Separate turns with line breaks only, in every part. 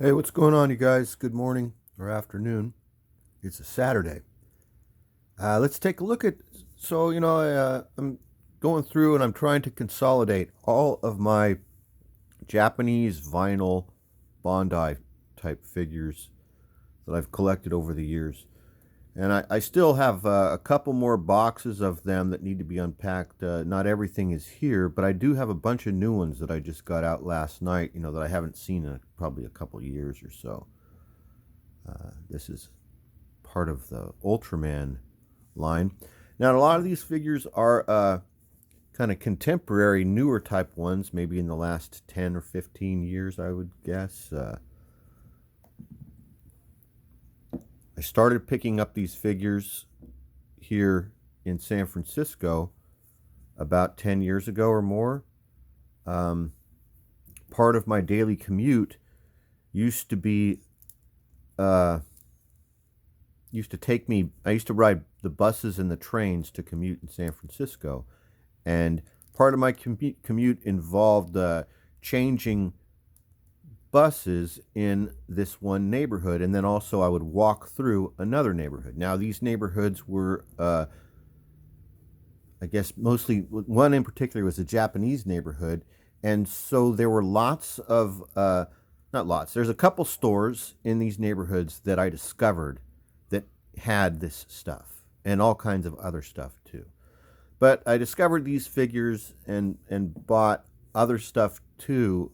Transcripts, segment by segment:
Hey, what's going on, you guys? Good morning or afternoon. It's a Saturday. Let's take a look at. I'm going through and I'm trying to consolidate all of my Japanese vinyl Bondi type figures that I've collected over the years. And I still have a couple more boxes of them that need to be unpacked. Not everything is here, but I do have a bunch of new ones that I just got out last night, that I haven't seen in probably a couple years or so. This is part of the Ultraman line. Now, a lot of these figures are kind of contemporary, newer type ones, maybe in the last 10 or 15 years, I would guess. I started picking up these figures here in San Francisco about 10 years ago or more. Part of my daily commute used to be used to take me. I used to ride the buses and the trains to commute in San Francisco, and part of my commute involved changing buses in this one neighborhood, and then also I would walk through another neighborhood. Now, these neighborhoods were, I guess, mostly one in particular was a Japanese neighborhood, and so there were lots of, not lots. There's a couple stores in these neighborhoods that I discovered that had this stuff and all kinds of other stuff too. But I discovered these figures and bought other stuff too.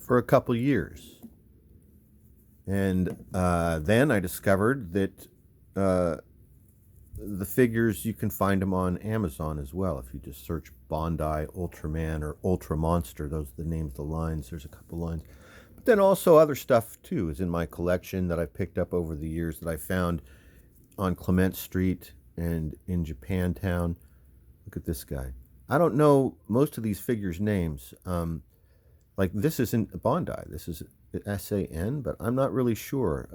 For a couple years. And then I discovered that the figures, you can find them on Amazon as well. If you just search Bondi, Ultraman, or Ultra Monster, those are the names of the lines. There's a couple lines. But then also other stuff too is in my collection that I picked up over the years that I found on Clement Street and in Japantown. Look at this guy. I don't know most of these figures' names. Like, this isn't Bondi. This is SAN, but I'm not really sure.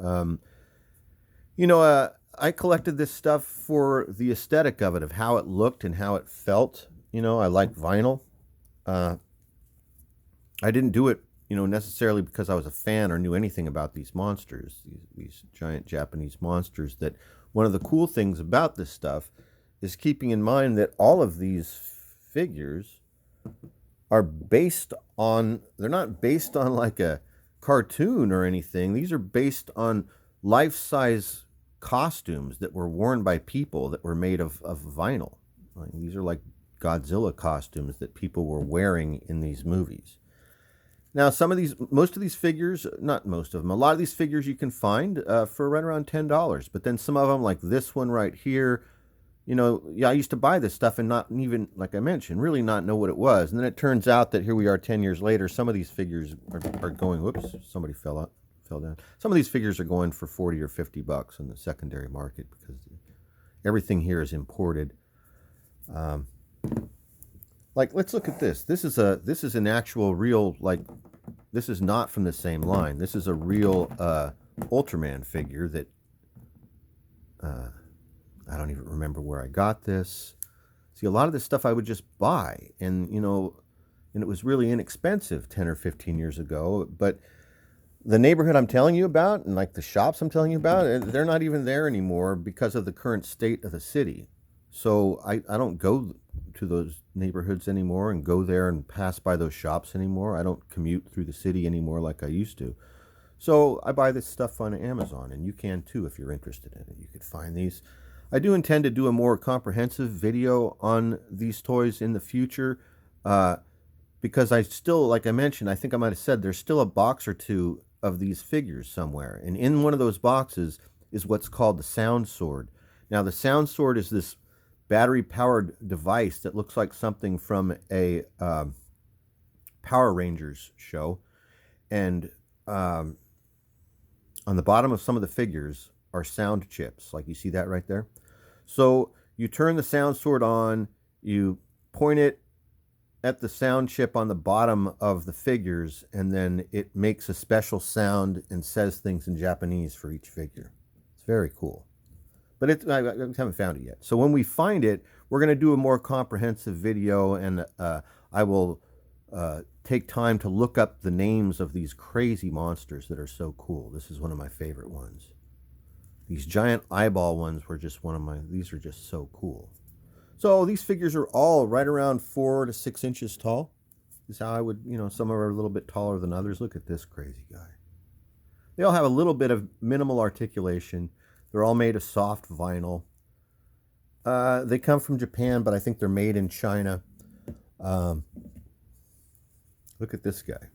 I collected this stuff for the aesthetic of it, of how it looked and how it felt. I like vinyl. I didn't do it, necessarily because I was a fan or knew anything about these monsters, these giant Japanese monsters. That one of the cool things about this stuff is keeping in mind that all of these figures are they're not based on like a cartoon or anything. These are based on life-size costumes that were worn by people that were made of vinyl. Like, these are like Godzilla costumes that people were wearing in these movies. Now, most of these figures, not most of them, a lot of these figures you can find for right around $10. But then some of them, like this one right here, I used to buy this stuff and not even, like I mentioned, really not know what it was. And then it turns out that here we are 10 years later, some of these figures are going, whoops, somebody fell down. Some of these figures are going for 40 or 50 bucks on the secondary market because everything here is imported. Like, let's look at this. This is an actual real, like, this is not from the same line. This is a real Ultraman figure that I don't even remember where I got this. See, a lot of this stuff I would just buy, and it was really inexpensive 10 or 15 years ago. But the neighborhood I'm telling you about, and like the shops I'm telling you about, they're not even there anymore because of the current state of the city. So I don't go to those neighborhoods anymore and go there and pass by those shops anymore. I don't commute through the city anymore like I used to. So I buy this stuff on Amazon, and you can too if you're interested in it. You could find these. I do intend to do a more comprehensive video on these toys in the future because I still, like I mentioned, I think I might have said there's still a box or two of these figures somewhere. And in one of those boxes is what's called the Sound Sword. Now, the Sound Sword is this battery-powered device that looks like something from a Power Rangers show. And on the bottom of some of the figures are sound chips, like you see that right there. So you turn the Sound Sword on, you point it at the sound chip on the bottom of the figures, and then it makes a special sound and says things in Japanese for each figure. It's very cool. But I haven't found it yet. So when we find it, we're going to do a more comprehensive video, and I will take time to look up the names of these crazy monsters that are so cool. This is one of my favorite ones. These giant eyeball ones were just these are just so cool. So these figures are all right around 4 to 6 inches tall. This is how I would, some are a little bit taller than others. Look at this crazy guy. They all have a little bit of minimal articulation. They're all made of soft vinyl. They come from Japan, but I think they're made in China. Look at this guy.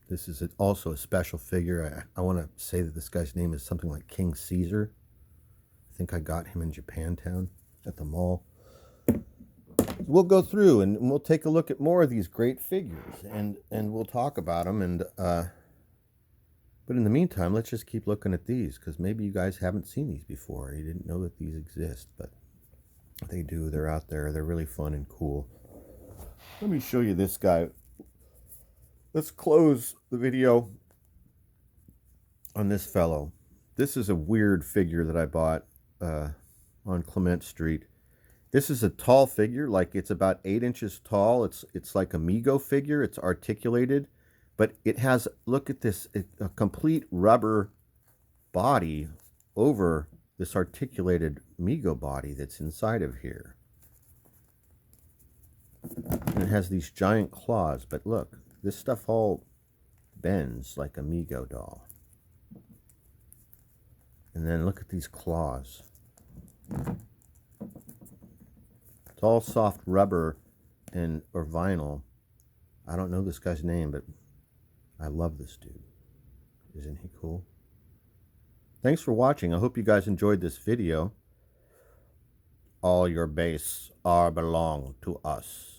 This is also a special figure. I want to say that this guy's name is something like King Caesar. I think I got him in Japantown at the mall. We'll go through and we'll take a look at more of these great figures, and we'll talk about them. But in the meantime, let's just keep looking at these, because maybe you guys haven't seen these before. You didn't know that these exist, but they do. They're out there. They're really fun and cool. Let me show you this guy. Let's close the video on this fellow. This is a weird figure that I bought on Clement Street. This is a tall figure, like it's about 8 inches tall. It's like a Mego figure. It's articulated, but it has, look at this, a complete rubber body over this articulated Mego body that's inside of here. And it has these giant claws, but look, this stuff all bends like a Mego doll. And then look at these claws. It's all soft rubber or vinyl. I don't know this guy's name, but I love this dude. Isn't he cool? Thanks for watching. I hope you guys enjoyed this video. All your base belong to us.